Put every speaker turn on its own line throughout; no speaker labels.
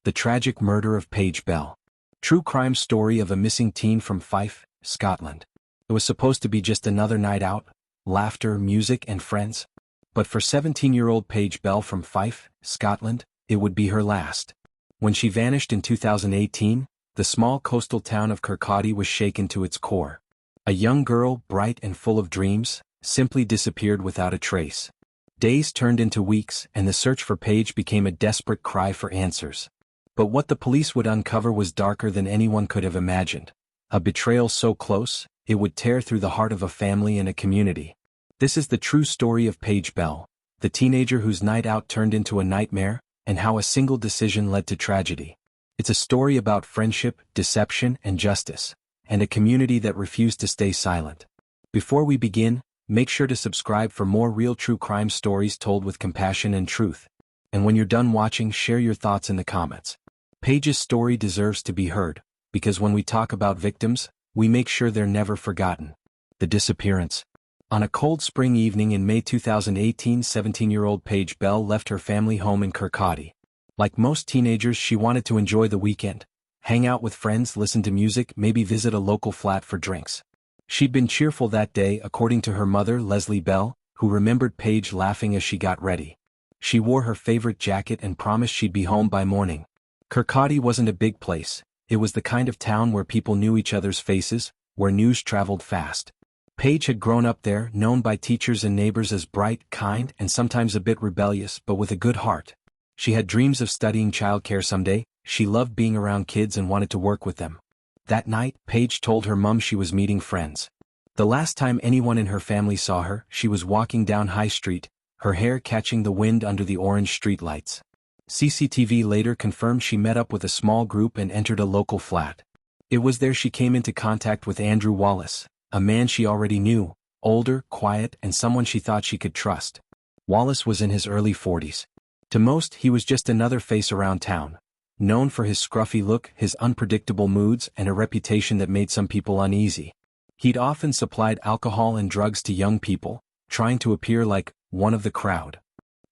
The tragic murder of Paige Bell. True crime story of a missing teen from Fife, Scotland. It was supposed to be just another night out, laughter, music, and friends. But for 17-year-old Paige Bell from Fife, Scotland, it would be her last. When she vanished in 2018, the small coastal town of Kirkcaldy was shaken to its core. A young girl, bright and full of dreams, simply disappeared without a trace. Days turned into weeks, and the search for Paige became a desperate cry for answers. But what the police would uncover was darker than anyone could have imagined. A betrayal so close, it would tear through the heart of a family and a community. This is the true story of Paige Bell, the teenager whose night out turned into a nightmare, and how a single decision led to tragedy. It's a story about friendship, deception, and justice, and a community that refused to stay silent. Before we begin, make sure to subscribe for more real true crime stories told with compassion and truth. And when you're done watching, share your thoughts in the comments. Paige's story deserves to be heard, because when we talk about victims, we make sure they're never forgotten. The disappearance. On a cold spring evening in May 2018, 17-year-old Paige Bell left her family home in Kirkcaldy. Like most teenagers, she wanted to enjoy the weekend, hang out with friends, listen to music, maybe visit a local flat for drinks. She'd been cheerful that day, according to her mother, Leslie Bell, who remembered Paige laughing as she got ready. She wore her favorite jacket and promised she'd be home by morning. Kirkcaldy wasn't a big place. It was the kind of town where people knew each other's faces, where news traveled fast. Paige had grown up there, known by teachers and neighbors as bright, kind, and sometimes a bit rebellious, but with a good heart. She had dreams of studying childcare someday. She loved being around kids and wanted to work with them. That night, Paige told her mum she was meeting friends. The last time anyone in her family saw her, she was walking down High Street, her hair catching the wind under the orange streetlights. CCTV later confirmed she met up with a small group and entered a local flat. It was there she came into contact with Andrew Wallace, a man she already knew, older, quiet, and someone she thought she could trust. Wallace was in his early 40s. To most, he was just another face around town, known for his scruffy look, his unpredictable moods, and a reputation that made some people uneasy. He'd often supplied alcohol and drugs to young people, trying to appear like one of the crowd.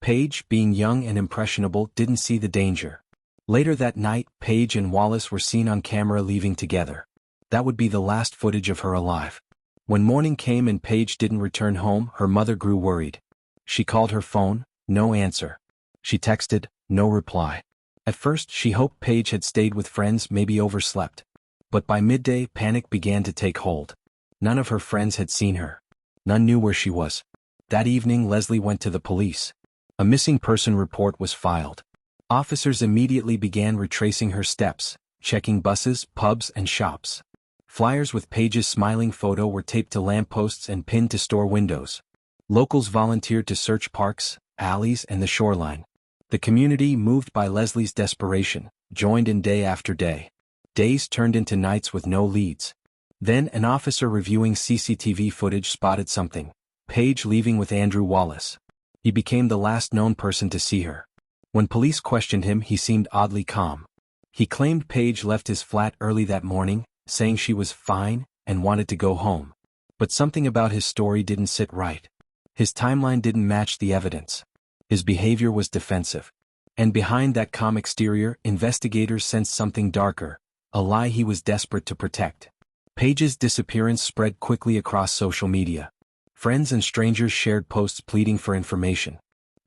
Paige, being young and impressionable, didn't see the danger. Later that night, Paige and Wallace were seen on camera leaving together. That would be the last footage of her alive. When morning came and Paige didn't return home, her mother grew worried. She called her phone, no answer. She texted, no reply. At first, she hoped Paige had stayed with friends, maybe overslept. But by midday, panic began to take hold. None of her friends had seen her. None knew where she was. That evening, Leslie went to the police. A missing person report was filed. Officers immediately began retracing her steps, checking buses, pubs, and shops. Flyers with Paige's smiling photo were taped to lampposts and pinned to store windows. Locals volunteered to search parks, alleys, and the shoreline. The community, moved by Leslie's desperation, joined in day after day. Days turned into nights with no leads. Then an officer reviewing CCTV footage spotted something: Paige leaving with Andrew Wallace. He became the last known person to see her. When police questioned him, he seemed oddly calm. He claimed Paige left his flat early that morning, saying she was fine and wanted to go home. But something about his story didn't sit right. His timeline didn't match the evidence. His behavior was defensive. And behind that calm exterior, investigators sensed something darker, a lie he was desperate to protect. Paige's disappearance spread quickly across social media. Friends and strangers shared posts pleading for information.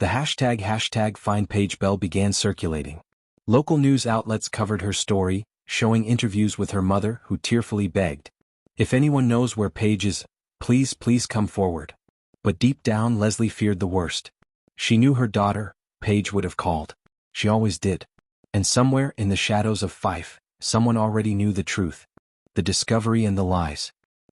The hashtag #FindPaigeBell began circulating. Local news outlets covered her story, showing interviews with her mother, who tearfully begged, "If anyone knows where Paige is, please come forward." But deep down, Leslie feared the worst. She knew her daughter, Paige, would have called. She always did. And somewhere in the shadows of Fife, someone already knew the truth. The discovery and the lies.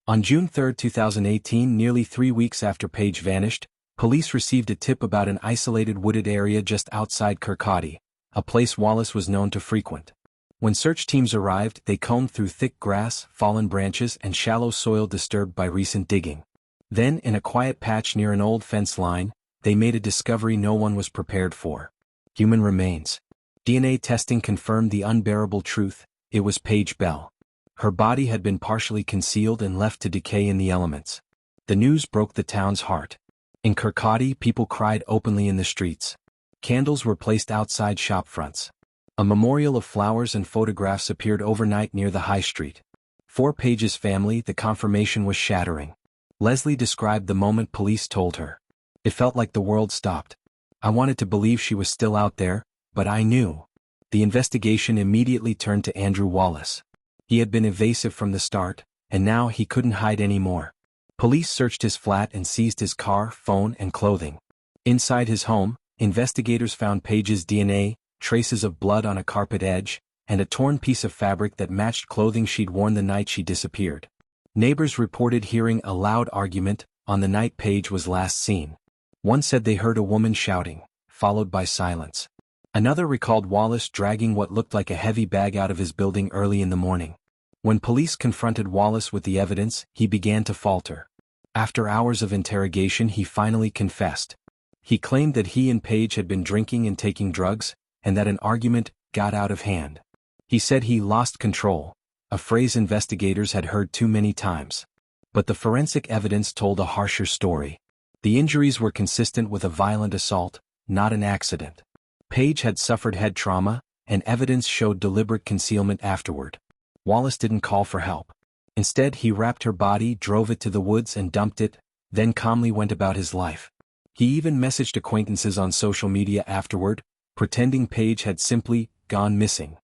On June 3, 2018, nearly 3 weeks after Paige vanished, police received a tip about an isolated wooded area just outside Kirkcaldy, a place Wallace was known to frequent. When search teams arrived, they combed through thick grass, fallen branches, and shallow soil disturbed by recent digging. Then, in a quiet patch near an old fence line, they made a discovery no one was prepared for: human remains. DNA testing confirmed the unbearable truth: it was Paige Bell. Her body had been partially concealed and left to decay in the elements. The news broke the town's heart. In Kirkcaldy, people cried openly in the streets. Candles were placed outside shop fronts. A memorial of flowers and photographs appeared overnight near the high street. For Paige's family, the confirmation was shattering. Leslie described the moment police told her. It felt like the world stopped. I wanted to believe she was still out there, but I knew. The investigation immediately turned to Andrew Wallace. He had been evasive from the start, and now he couldn't hide anymore. Police searched his flat and seized his car, phone, and clothing. Inside his home, investigators found Paige's DNA, traces of blood on a carpet edge, and a torn piece of fabric that matched clothing she'd worn the night she disappeared. Neighbors reported hearing a loud argument on the night Paige was last seen. One said they heard a woman shouting, followed by silence. Another recalled Wallace dragging what looked like a heavy bag out of his building early in the morning. When police confronted Wallace with the evidence, he began to falter. After hours of interrogation, he finally confessed. He claimed that he and Paige had been drinking and taking drugs, and that an argument got out of hand. He said he lost control, a phrase investigators had heard too many times. But the forensic evidence told a harsher story. The injuries were consistent with a violent assault, not an accident. Paige had suffered head trauma, and evidence showed deliberate concealment afterward. Wallace didn't call for help. Instead, he wrapped her body, drove it to the woods and dumped it, then calmly went about his life. He even messaged acquaintances on social media afterward, pretending Paige had simply gone missing.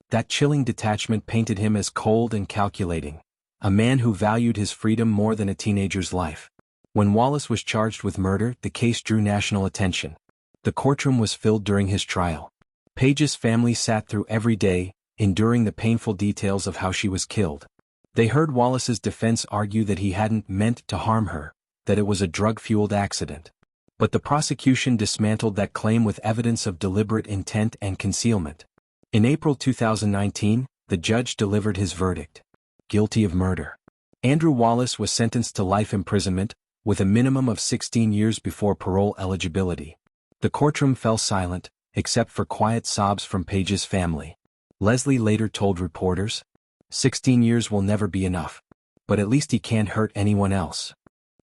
That chilling detachment painted him as cold and calculating, a man who valued his freedom more than a teenager's life. When Wallace was charged with murder, the case drew national attention. The courtroom was filled during his trial. Paige's family sat through every day, enduring the painful details of how she was killed. They heard Wallace's defense argue that he hadn't meant to harm her, that it was a drug-fueled accident. But the prosecution dismantled that claim with evidence of deliberate intent and concealment. In April 2019, the judge delivered his verdict. Guilty of murder. Andrew Wallace was sentenced to life imprisonment, with a minimum of 16 years before parole eligibility. The courtroom fell silent, except for quiet sobs from Paige's family. Leslie later told reporters, 16 years will never be enough. But at least he can't hurt anyone else.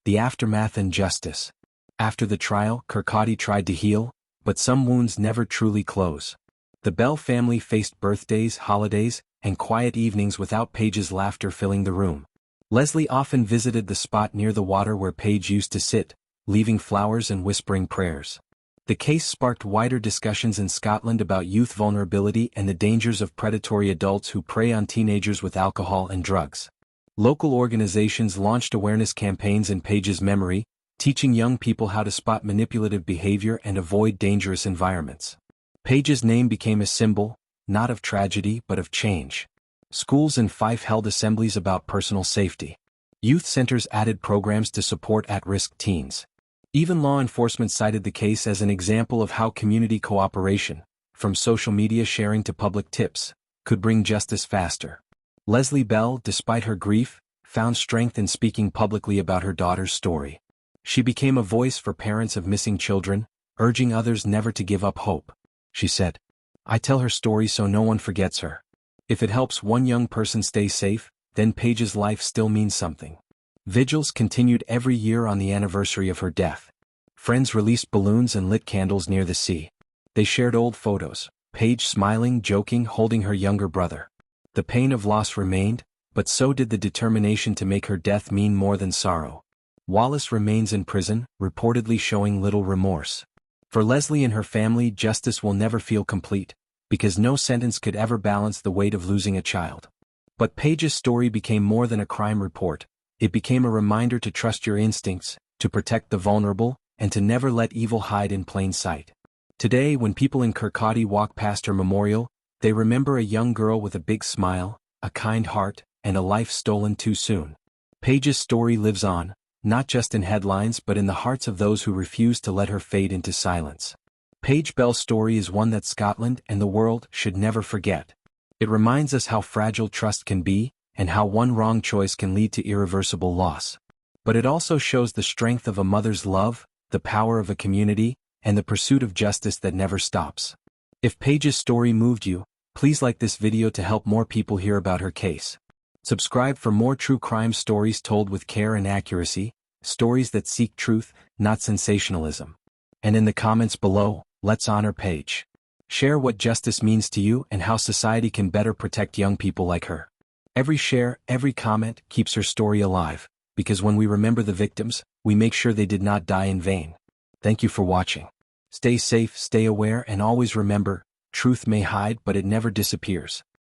The aftermath and justice. After the trial, Kirkcaldy tried to heal, but some wounds never truly close. The Bell family faced birthdays, holidays, and quiet evenings without Paige's laughter filling the room. Leslie often visited the spot near the water where Paige used to sit, leaving flowers and whispering prayers. The case sparked wider discussions in Scotland about youth vulnerability and the dangers of predatory adults who prey on teenagers with alcohol and drugs. Local organizations launched awareness campaigns in Paige's memory, teaching young people how to spot manipulative behavior and avoid dangerous environments. Paige's name became a symbol, not of tragedy but of change. Schools in Fife held assemblies about personal safety. Youth centers added programs to support at-risk teens. Even law enforcement cited the case as an example of how community cooperation, from social media sharing to public tips, could bring justice faster. Leslie Bell, despite her grief, found strength in speaking publicly about her daughter's story. She became a voice for parents of missing children, urging others never to give up hope. She said, "I tell her story so no one forgets her. If it helps one young person stay safe, then Paige's life still means something." Vigils continued every year on the anniversary of her death. Friends released balloons and lit candles near the sea. They shared old photos, Paige smiling, joking, holding her younger brother. The pain of loss remained, but so did the determination to make her death mean more than sorrow. Wallace remains in prison, reportedly showing little remorse. For Leslie and her family, justice will never feel complete, because no sentence could ever balance the weight of losing a child. But Paige's story became more than a crime report. It became a reminder to trust your instincts, to protect the vulnerable, and to never let evil hide in plain sight. Today, when people in Kirkcaldy walk past her memorial, they remember a young girl with a big smile, a kind heart, and a life stolen too soon. Paige's story lives on, not just in headlines but in the hearts of those who refuse to let her fade into silence. Paige Bell's story is one that Scotland and the world should never forget. It reminds us how fragile trust can be, and how one wrong choice can lead to irreversible loss. But it also shows the strength of a mother's love, the power of a community, and the pursuit of justice that never stops. If Paige's story moved you, please like this video to help more people hear about her case. Subscribe for more true crime stories told with care and accuracy, stories that seek truth, not sensationalism. And in the comments below, let's honor Paige. Share what justice means to you and how society can better protect young people like her. Every share, every comment keeps her story alive, because when we remember the victims, we make sure they did not die in vain. Thank you for watching. Stay safe, stay aware, and always remember, truth may hide but it never disappears.